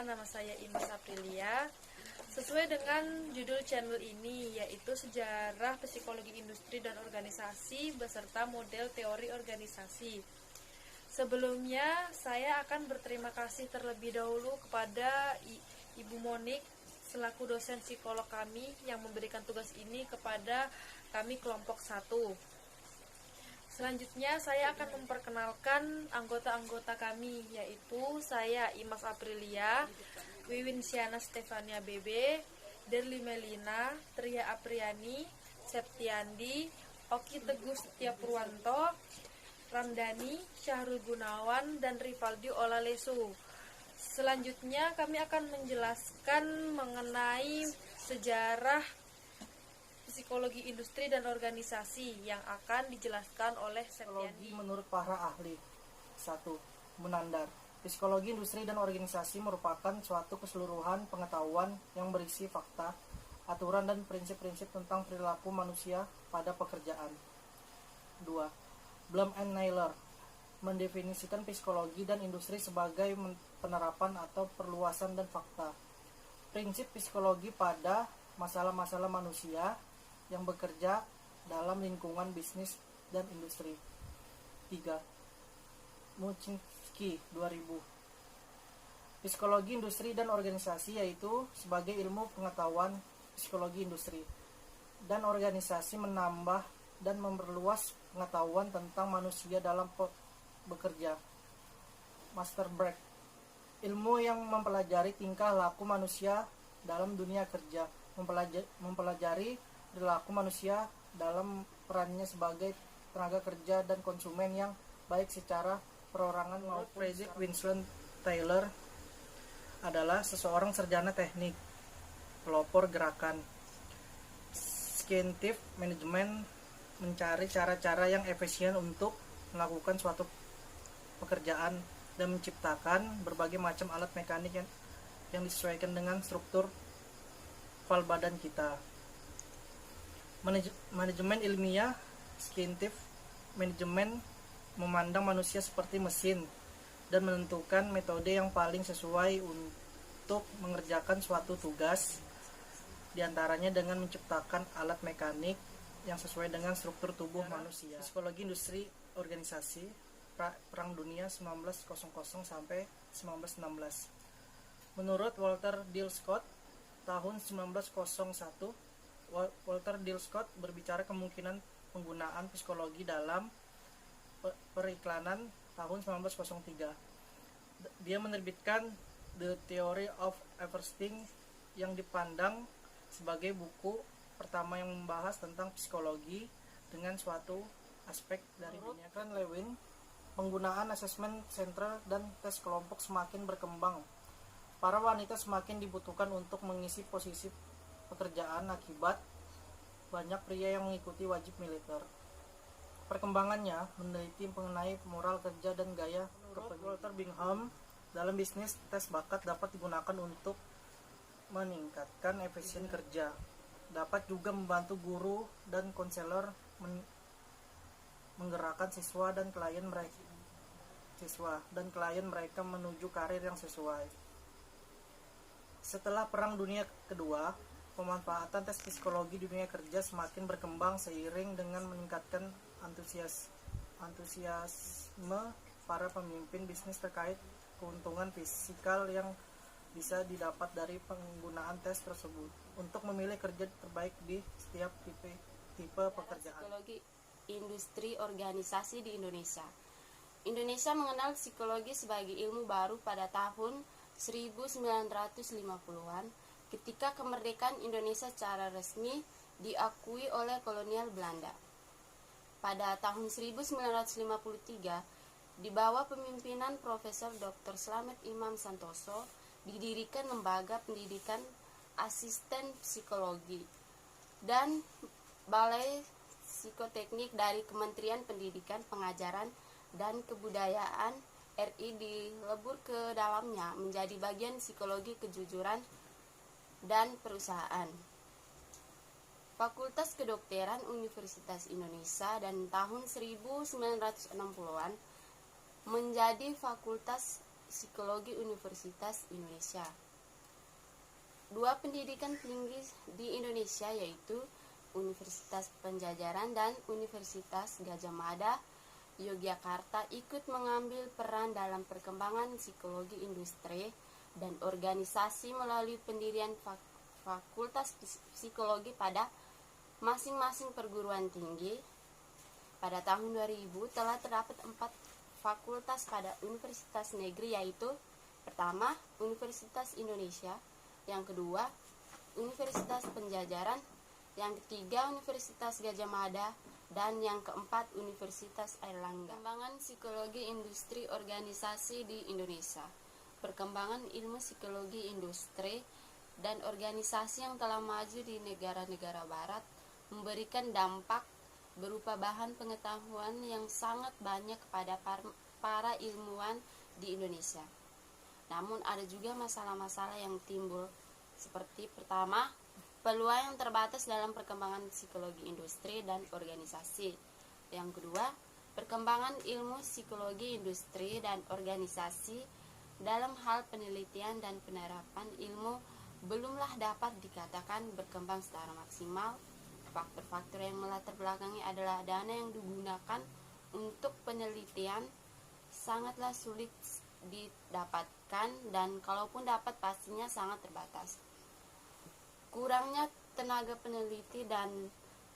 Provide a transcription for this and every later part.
perkenalkan, nama saya Imas Aprilia. Sesuai dengan judul channel ini, yaitu Sejarah Psikologi Industri dan Organisasi beserta model teori organisasi. Sebelumnya, saya akan berterima kasih terlebih dahulu kepada Ibu Monik selaku dosen psikolog kami yang memberikan tugas ini kepada kami kelompok 1. Selanjutnya saya akan memperkenalkan anggota-anggota kami, yaitu saya Imas Aprilia, Wiwin Siana Stefania Bebe, Derli Melina, Tria Apriani, Septiandi, Oki Teguh Setia Purwanto, Ramdhani, Syahrul Gunawan, dan Rivaldi Olalesu. Selanjutnya kami akan menjelaskan mengenai sejarah psikologi industri dan organisasi yang akan dijelaskan oleh Septiandi. Menurut para ahli. 1. Munandar. Psikologi industri dan organisasi merupakan suatu keseluruhan pengetahuan yang berisi fakta, aturan dan prinsip-prinsip tentang perilaku manusia pada pekerjaan. 2. Blum and Naylor mendefinisikan psikologi dan industri sebagai penerapan atau perluasan dan fakta. Prinsip psikologi pada masalah-masalah manusia yang bekerja dalam lingkungan bisnis dan industri. 3. Muczynski 2000. Psikologi industri dan organisasi yaitu sebagai ilmu pengetahuan psikologi industri dan organisasi menambah dan memperluas pengetahuan tentang manusia dalam bekerja. Master Break, ilmu yang mempelajari tingkah laku manusia dalam dunia kerja, mempelajari perilaku manusia dalam perannya sebagai tenaga kerja dan konsumen yang baik secara perorangan maupun Frederick Winslow Taylor adalah seseorang sarjana teknik, pelopor gerakan. Scientific management mencari cara-cara yang efisien untuk melakukan suatu pekerjaan dan menciptakan berbagai macam alat mekanik yang disesuaikan dengan struktur fal badan kita. Manajemen ilmiah, scientific management memandang manusia seperti mesin dan menentukan metode yang paling sesuai untuk mengerjakan suatu tugas, diantaranya dengan menciptakan alat mekanik yang sesuai dengan struktur tubuh manusia. Psikologi industri organisasi Perang Dunia 1900 sampai 1916. Menurut Walter D. Scott tahun 1901, Walter D. Scott berbicara kemungkinan penggunaan psikologi dalam periklanan tahun 1903. Dia menerbitkan The Theory of Everything yang dipandang sebagai buku pertama yang membahas tentang psikologi dengan suatu aspek dari dunia. Lewin, penggunaan asesmen sentral dan tes kelompok semakin berkembang. Para wanita semakin dibutuhkan untuk mengisi posisi pekerjaan akibat banyak pria yang mengikuti wajib militer. Perkembangannya meneliti mengenai moral kerja dan gaya kepedulian. Walter Bingham, dalam bisnis tes bakat dapat digunakan untuk meningkatkan efisien kerja. Dapat juga membantu guru dan konselor menggerakkan siswa dan klien mereka menuju karir yang sesuai. Setelah Perang Dunia Kedua, pemanfaatan tes psikologi di dunia kerja semakin berkembang seiring dengan meningkatkan antusiasme para pemimpin bisnis terkait keuntungan fisikal yang bisa didapat dari penggunaan tes tersebut untuk memilih kerja terbaik di setiap tipe pekerjaan. Psikologi industri organisasi di Indonesia. Indonesia mengenal psikologi sebagai ilmu baru pada tahun 1950-an ketika kemerdekaan Indonesia secara resmi diakui oleh kolonial Belanda. Pada tahun 1953, di bawah pemimpinan Profesor Dr. Slamet Imam Santoso, didirikan lembaga pendidikan asisten psikologi dan Balai Psikoteknik dari Kementerian Pendidikan, Pengajaran, dan Kebudayaan RI dilebur ke dalamnya menjadi bagian psikologi kejujuran dan perusahaan. Fakultas Kedokteran Universitas Indonesia dan tahun 1960-an menjadi Fakultas Psikologi Universitas Indonesia. Dua pendidikan tinggi di Indonesia yaitu Universitas Padjadjaran dan Universitas Gadjah Mada Yogyakarta ikut mengambil peran dalam perkembangan psikologi industri dan organisasi melalui pendirian fakultas psikologi pada masing-masing perguruan tinggi. Pada tahun 2000 telah terdapat 4 fakultas pada universitas negeri yaitu pertama Universitas Indonesia, yang kedua Universitas Padjadjaran, yang ketiga Universitas Gadjah Mada, dan yang keempat Universitas Airlangga. Perkembangan psikologi industri organisasi di Indonesia. Perkembangan ilmu psikologi industri dan organisasi yang telah maju di negara-negara barat memberikan dampak berupa bahan pengetahuan yang sangat banyak kepada para ilmuwan di Indonesia. Namun ada juga masalah-masalah yang timbul, seperti pertama, peluang yang terbatas dalam perkembangan psikologi industri dan organisasi. Yang kedua, perkembangan ilmu psikologi industri dan organisasi dalam hal penelitian dan penerapan ilmu belumlah dapat dikatakan berkembang secara maksimal. Faktor-faktor yang melatar belakangi adalah dana yang digunakan untuk penelitian sangatlah sulit didapatkan, dan kalaupun dapat pastinya sangat terbatas. Kurangnya tenaga peneliti dan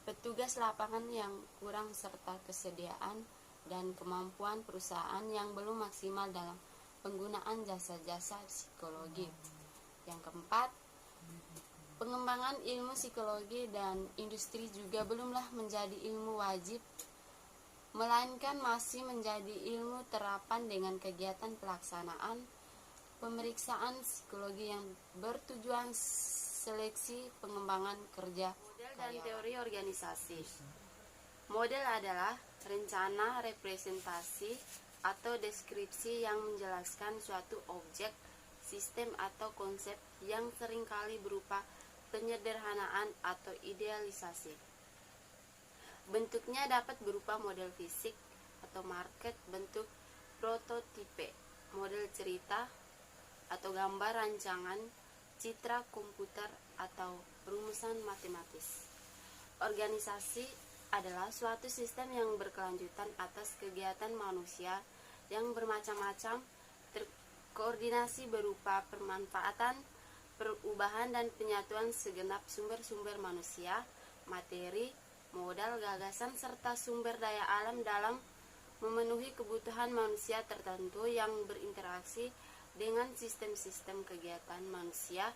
petugas lapangan yang kurang serta kesediaan dan kemampuan perusahaan yang belum maksimal dalam penggunaan jasa-jasa psikologi. Yang keempat, pengembangan ilmu psikologi dan industri juga belumlah menjadi ilmu wajib, melainkan masih menjadi ilmu terapan dengan kegiatan pelaksanaan pemeriksaan psikologi yang bertujuan seleksi pengembangan kerja. Model dan teori organisasi. Model adalah rencana representasi atau deskripsi yang menjelaskan suatu objek, sistem atau konsep yang seringkali berupa penyederhanaan atau idealisasi. Bentuknya dapat berupa model fisik atau market, bentuk prototipe, model cerita atau gambar rancangan, citra komputer atau rumusan matematis. Organisasi adalah suatu sistem yang berkelanjutan atas kegiatan manusia yang bermacam-macam, terkoordinasi berupa permanfaatan, perubahan dan penyatuan segenap sumber-sumber manusia, materi, modal, gagasan, serta sumber daya alam dalam memenuhi kebutuhan manusia tertentu yang berinteraksi dengan sistem-sistem kegiatan manusia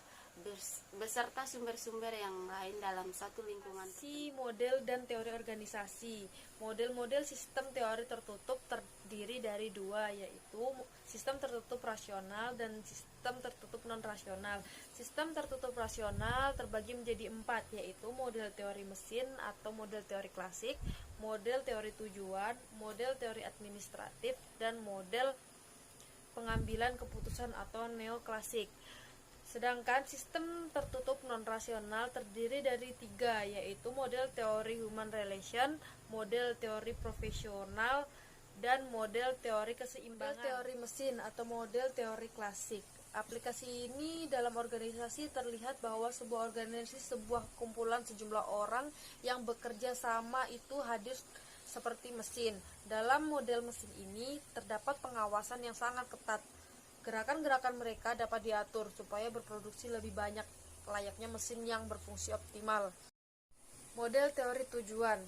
beserta sumber-sumber yang lain dalam satu lingkungan. Model dan teori organisasi. Model-model sistem teori tertutup terdiri dari dua, yaitu sistem tertutup rasional dan sistem tertutup non-rasional. Sistem tertutup rasional terbagi menjadi 4, yaitu model teori mesin atau model teori klasik, model teori tujuan, model teori administratif, dan model pengambilan keputusan atau neoklasik. Sedangkan sistem tertutup non-rasional terdiri dari 3, yaitu model teori human relation, model teori profesional, dan model teori keseimbangan. Model teori mesin atau model teori klasik. Aplikasi ini dalam organisasi terlihat bahwa sebuah organisasi sebuah kumpulan sejumlah orang yang bekerja sama itu hadir seperti mesin. Dalam model mesin ini terdapat pengawasan yang sangat ketat. Gerakan-gerakan mereka dapat diatur supaya berproduksi lebih banyak, layaknya mesin yang berfungsi optimal. Model teori tujuan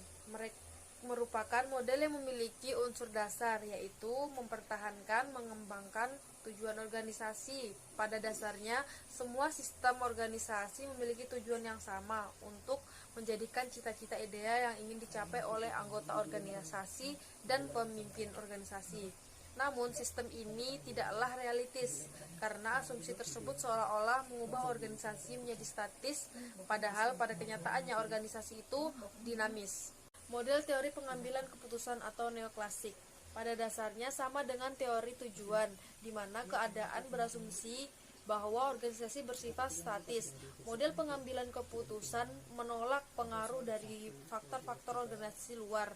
merupakan model yang memiliki unsur dasar, yaitu mempertahankan, mengembangkan tujuan organisasi. Pada dasarnya, semua sistem organisasi memiliki tujuan yang sama untuk menjadikan cita-cita ideal yang ingin dicapai oleh anggota organisasi dan pemimpin organisasi. Namun, sistem ini tidaklah realistis karena asumsi tersebut seolah-olah mengubah organisasi menjadi statis, padahal pada kenyataannya organisasi itu dinamis. Model teori pengambilan keputusan atau neoklasik pada dasarnya sama dengan teori tujuan, di mana keadaan berasumsi bahwa organisasi bersifat statis. Model pengambilan keputusan menolak pengaruh dari faktor-faktor organisasi luar,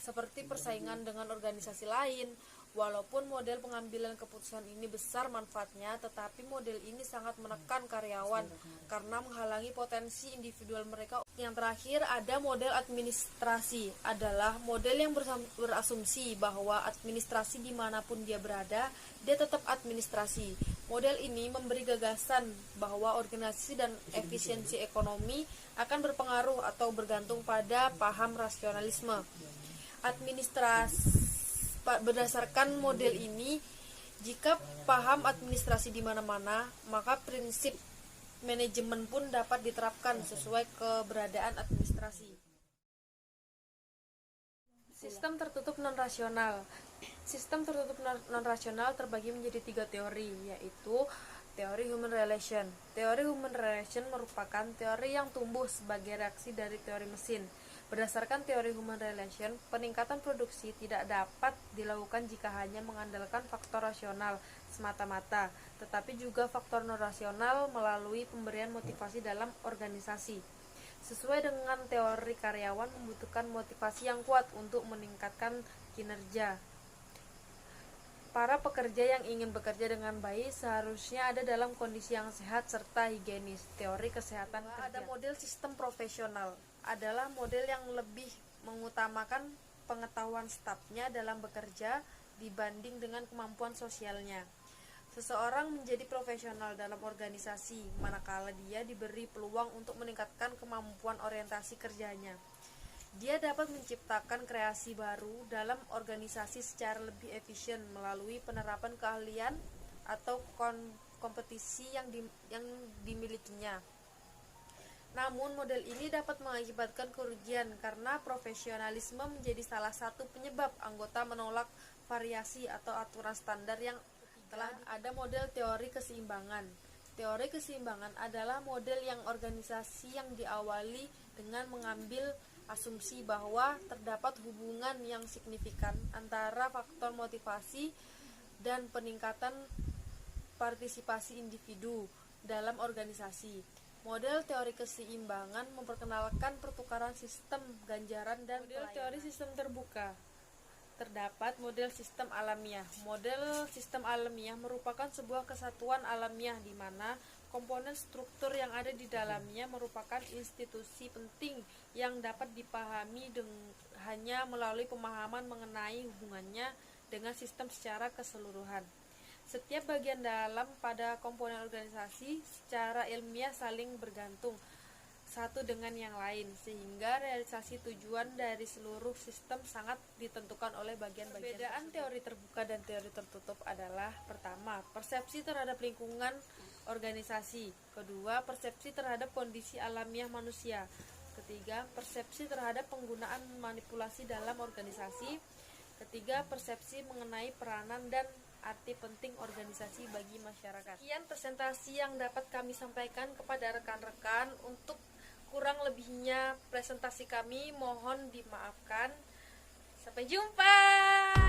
seperti persaingan dengan organisasi lain, Walaupun model pengambilan keputusan ini besar manfaatnya, tetapi model ini sangat menekan karyawan karena menghalangi potensi individual mereka. Yang terakhir ada model administrasi, adalah model yang berasumsi bahwa administrasi dimanapun dia berada, dia tetap administrasi. Model ini memberi gagasan bahwa organisasi dan efisiensi ekonomi akan berpengaruh atau bergantung pada paham rasionalisme. Berdasarkan model ini, jika paham administrasi di mana-mana, maka prinsip manajemen pun dapat diterapkan sesuai keberadaan administrasi. Sistem tertutup non-rasional. Sistem tertutup non-rasional terbagi menjadi 3 teori, yaitu teori human relation. Teori human relation merupakan teori yang tumbuh sebagai reaksi dari teori mesin. Berdasarkan teori human relation, peningkatan produksi tidak dapat dilakukan jika hanya mengandalkan faktor rasional semata-mata, tetapi juga faktor non-rasional melalui pemberian motivasi dalam organisasi. Sesuai dengan teori, karyawan membutuhkan motivasi yang kuat untuk meningkatkan kinerja. Para pekerja yang ingin bekerja dengan baik seharusnya ada dalam kondisi yang sehat serta higienis. Teori kesehatan kerja. Ada model sistem profesional, adalah model yang lebih mengutamakan pengetahuan stafnya dalam bekerja dibanding dengan kemampuan sosialnya. Seseorang menjadi profesional dalam organisasi manakala dia diberi peluang untuk meningkatkan kemampuan orientasi kerjanya. Dia dapat menciptakan kreasi baru dalam organisasi secara lebih efisien melalui penerapan keahlian atau kompetisi yang dimilikinya. Namun model ini dapat mengakibatkan kerugian karena profesionalisme menjadi salah satu penyebab anggota menolak variasi atau aturan standar yang telah ada. Model teori keseimbangan. Teori keseimbangan adalah model yang organisasi yang diawali dengan mengambil asumsi bahwa terdapat hubungan yang signifikan antara faktor motivasi dan peningkatan partisipasi individu dalam organisasi. Model teori keseimbangan memperkenalkan pertukaran sistem ganjaran dan model teori sistem terbuka. Terdapat model sistem alamiah. Model sistem alamiah merupakan sebuah kesatuan alamiah di mana komponen struktur yang ada di dalamnya merupakan institusi penting yang dapat dipahami hanya melalui pemahaman mengenai hubungannya dengan sistem secara keseluruhan. Setiap bagian dalam pada komponen organisasi secara ilmiah saling bergantung satu dengan yang lain, sehingga realisasi tujuan dari seluruh sistem sangat ditentukan oleh bagian-bagian. Perbedaan teori terbuka dan teori tertutup adalah: pertama, persepsi terhadap lingkungan organisasi; kedua, persepsi terhadap kondisi alamiah manusia; ketiga, persepsi terhadap penggunaan manipulasi dalam organisasi; ketiga, persepsi mengenai peranan dan arti penting organisasi bagi masyarakat. Sekian presentasi yang dapat kami sampaikan kepada rekan-rekan. Untuk kurang lebihnya presentasi kami mohon dimaafkan. Sampai jumpa.